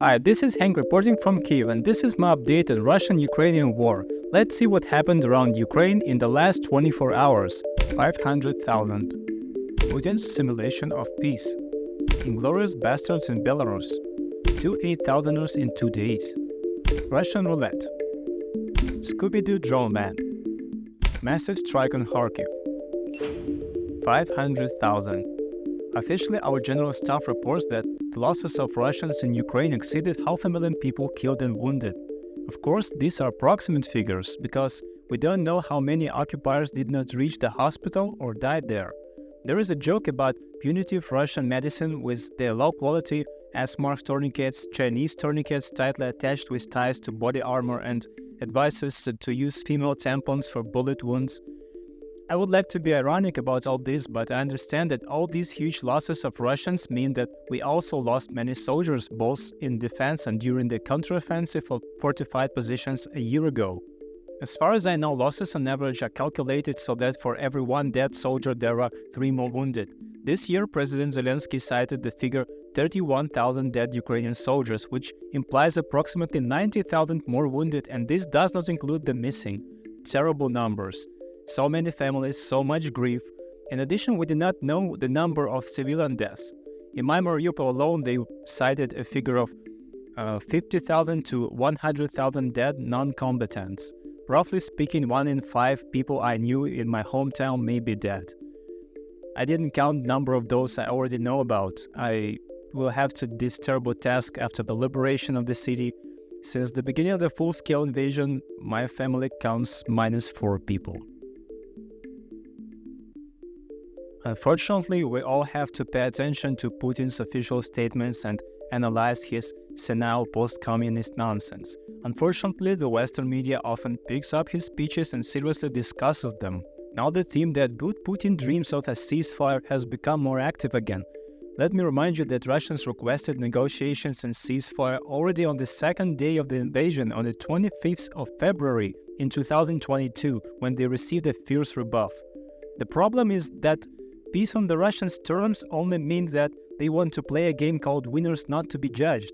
Hi, this is Hank reporting from Kyiv, and this is my update on Russian-Ukrainian war. Let's see what happened around Ukraine in the last 24 hours. 500,000. Putin's simulation of peace. Inglorious bastards in Belarus. 2 8,000ers in 2 days. Russian roulette. Scooby Doo Drone man. Massive strike on Kharkiv. 500,000. Officially, our general staff reports that the losses of Russians in Ukraine exceeded 500,000 people killed and wounded. Of course, these are approximate figures, because we don't know how many occupiers did not reach the hospital or died there. There is a joke about punitive Russian medicine with their low-quality S-mark tourniquets, Chinese tourniquets tightly attached with ties to body armor, and advices to use female tampons for bullet wounds. I would like to be ironic about all this, but I understand that all these huge losses of Russians mean that we also lost many soldiers, both in defense and during the counteroffensive of fortified positions a year ago. As far as I know, losses on average are calculated so that for every one dead soldier there are 3 more wounded. This year, President Zelensky cited the figure 31,000 dead Ukrainian soldiers, which implies approximately 90,000 more wounded, and this does not include the missing. Terrible numbers. So many families, so much grief. In addition, we do not know the number of civilian deaths. In my Mariupol alone, they cited a figure of 50,000 to 100,000 dead non-combatants. Roughly speaking, 1 in 5 people I knew in my hometown may be dead. I didn't count the number of those I already know about. I will have to do this terrible task after the liberation of the city. Since the beginning of the full-scale invasion, my family counts -4 people. Unfortunately, we all have to pay attention to Putin's official statements and analyze his senile post-communist nonsense. Unfortunately, the Western media often picks up his speeches and seriously discusses them. Now the theme that good Putin dreams of a ceasefire has become more active again. Let me remind you that Russians requested negotiations and ceasefire already on the second day of the invasion, on the 25th of February in 2022, when they received a fierce rebuff. The problem is that peace on the Russians' terms only means that they want to play a game called winners not to be judged.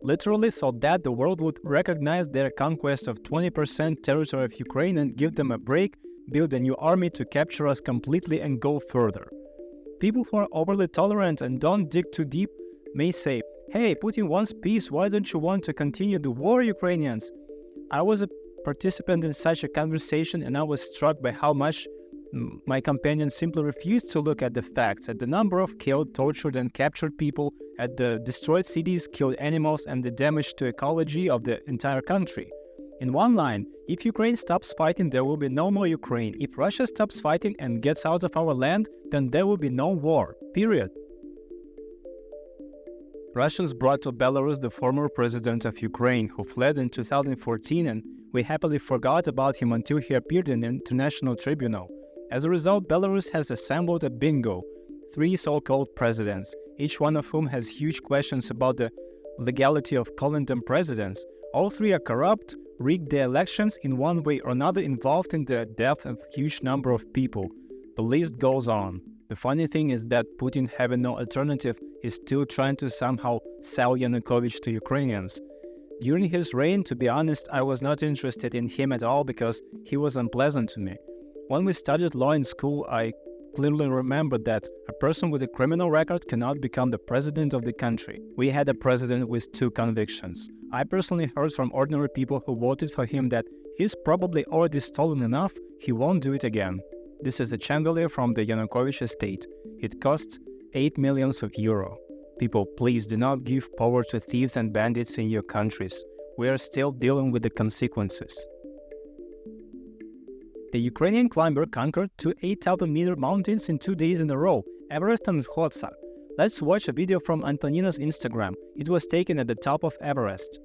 Literally, so that the world would recognize their conquest of 20% territory of Ukraine and give them a break, build a new army to capture us completely and go further. People who are overly tolerant and don't dig too deep may say, "Hey, Putin wants peace, why don't you want to continue the war, Ukrainians?" I was a participant in such a conversation, and I was struck by how much my companions simply refused to look at the facts, at the number of killed, tortured and captured people, at the destroyed cities, killed animals and the damage to ecology of the entire country. In one line, if Ukraine stops fighting, there will be no more Ukraine. If Russia stops fighting and gets out of our land, then there will be no war. Period. Russians brought to Belarus the former president of Ukraine, who fled in 2014, and we happily forgot about him until he appeared in an international tribunal. As a result, Belarus has assembled a bingo, 3 so-called presidents, each one of whom has huge questions about the legality of calling them presidents. All 3 are corrupt, rigged the elections in one way or another, involved in the death of a huge number of people. The list goes on. The funny thing is that Putin, having no alternative, is still trying to somehow sell Yanukovych to Ukrainians. During his reign, to be honest, I was not interested in him at all because he was unpleasant to me. When we studied law in school, I clearly remembered that a person with a criminal record cannot become the president of the country. We had a president with 2 convictions. I personally heard from ordinary people who voted for him that he's probably already stolen enough, he won't do it again. This is a chandelier from the Yanukovych estate. It costs 8 million euro. People, please do not give power to thieves and bandits in your countries. We are still dealing with the consequences. The Ukrainian climber conquered 2 8,000-meter mountains in 2 days in a row, Everest and Lhotsa. Let's watch a video from Antonina's Instagram. It was taken at the top of Everest.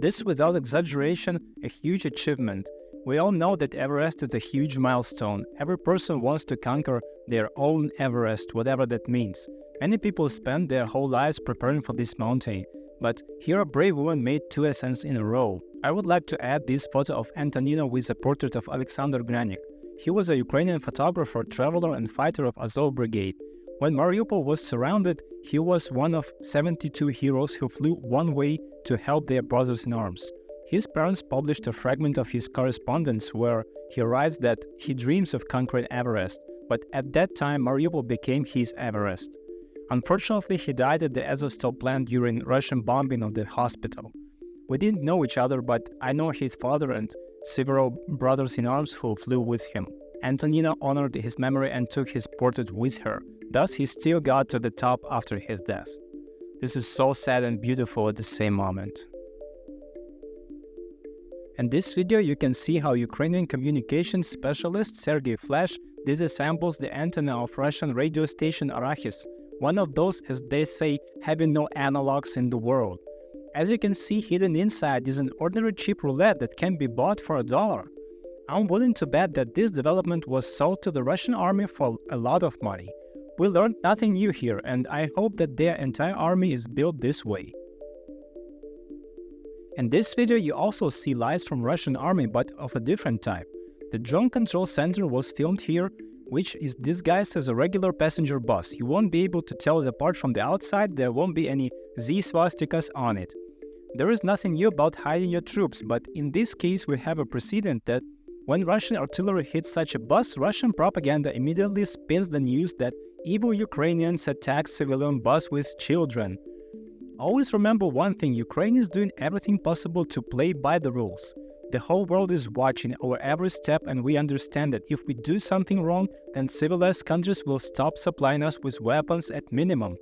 This, without exaggeration, a huge achievement. We all know that Everest is a huge milestone. Every person wants to conquer their own Everest, whatever that means. Many people spend their whole lives preparing for this mountain. But here a brave woman made 2 ascents in a row. I would like to add this photo of Antonina with a portrait of Alexander Granik. He was a Ukrainian photographer, traveler and fighter of Azov Brigade. When Mariupol was surrounded, he was one of 72 heroes who flew one way to help their brothers in arms. His parents published a fragment of his correspondence where he writes that he dreams of conquering Everest, but at that time Mariupol became his Everest. Unfortunately, he died at the Azovstal plant during Russian bombing of the hospital. We didn't know each other, but I know his father and several brothers in arms who flew with him. Antonina honored his memory and took his portrait with her. Thus, he still got to the top after his death. This is so sad and beautiful at the same moment. In this video, you can see how Ukrainian communications specialist Sergei Flash disassembles the antenna of Russian radio station Arachis, one of those, as they say, having no analogs in the world. As you can see, hidden inside is an ordinary cheap roulette that can be bought for $1. I'm willing to bet that this development was sold to the Russian army for a lot of money. We learned nothing new here, and I hope that their entire army is built this way. In this video, you also see lies from Russian army, but of a different type. The drone control center was filmed here, which is disguised as a regular passenger bus. You won't be able to tell it apart from the outside. There won't be any Z swastikas on it. There is nothing new about hiding your troops, but in this case we have a precedent that when Russian artillery hits such a bus, Russian propaganda immediately spins the news that evil Ukrainians attack civilian bus with children. Always remember one thing: Ukraine is doing everything possible to play by the rules. The whole world is watching our every step, and we understand that if we do something wrong, then civilized countries will stop supplying us with weapons at minimum.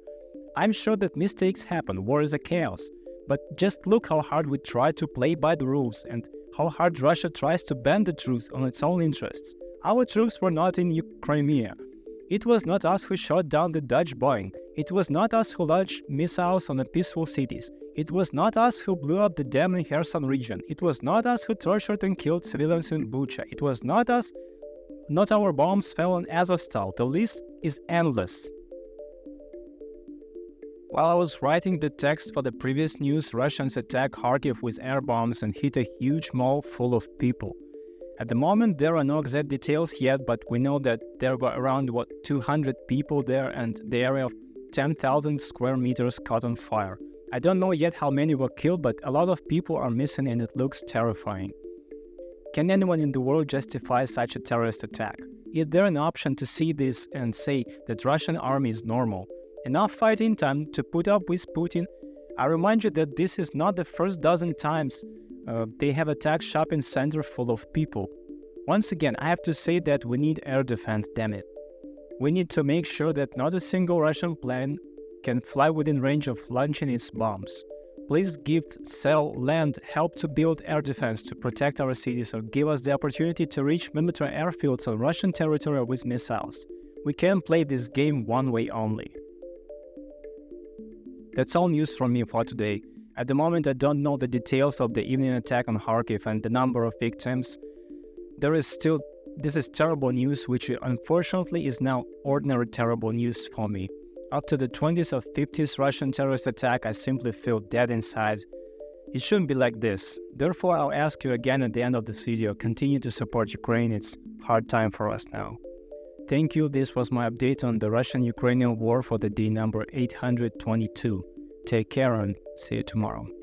I'm sure that mistakes happen, war is a chaos, but just look how hard we try to play by the rules and how hard Russia tries to bend the truth on its own interests. Our troops were not in Crimea. It was not us who shot down the Dutch Boeing. It was not us who launched missiles on the peaceful cities. It was not us who blew up the dam in Kherson region. It was not us who tortured and killed civilians in Bucha. It was not us, not our bombs fell on Azovstal. The list is endless. While I was writing the text for the previous news, Russians attacked Kharkiv with air bombs and hit a huge mall full of people. At the moment, there are no exact details yet, but we know that there were around 200 people there, and the area of 10,000 square meters caught on fire. I don't know yet how many were killed, but a lot of people are missing and it looks terrifying. Can anyone in the world justify such a terrorist attack? Is there an option to see this and say that Russian army is normal? Enough fighting time to put up with Putin. I remind you that this is not the first dozen times they have attacked shopping center full of people. Once again, I have to say that we need air defense, damn it. We need to make sure that not a single Russian plane can fly within range of launching its bombs. Please give, sell, lend, help to build air defense to protect our cities, or give us the opportunity to reach military airfields on Russian territory with missiles. We can't play this game one way only. That's all news from me for today. At the moment, I don't know the details of the evening attack on Kharkiv and the number of victims. This is terrible news, which unfortunately is now ordinary terrible news for me. After the 20s or 50s Russian terrorist attack, I simply feel dead inside. It shouldn't be like this. Therefore, I'll ask you again at the end of this video, continue to support Ukraine. It's hard time for us now. Thank you. This was my update on the Russian-Ukrainian war for the day number 822. Take care and see you tomorrow.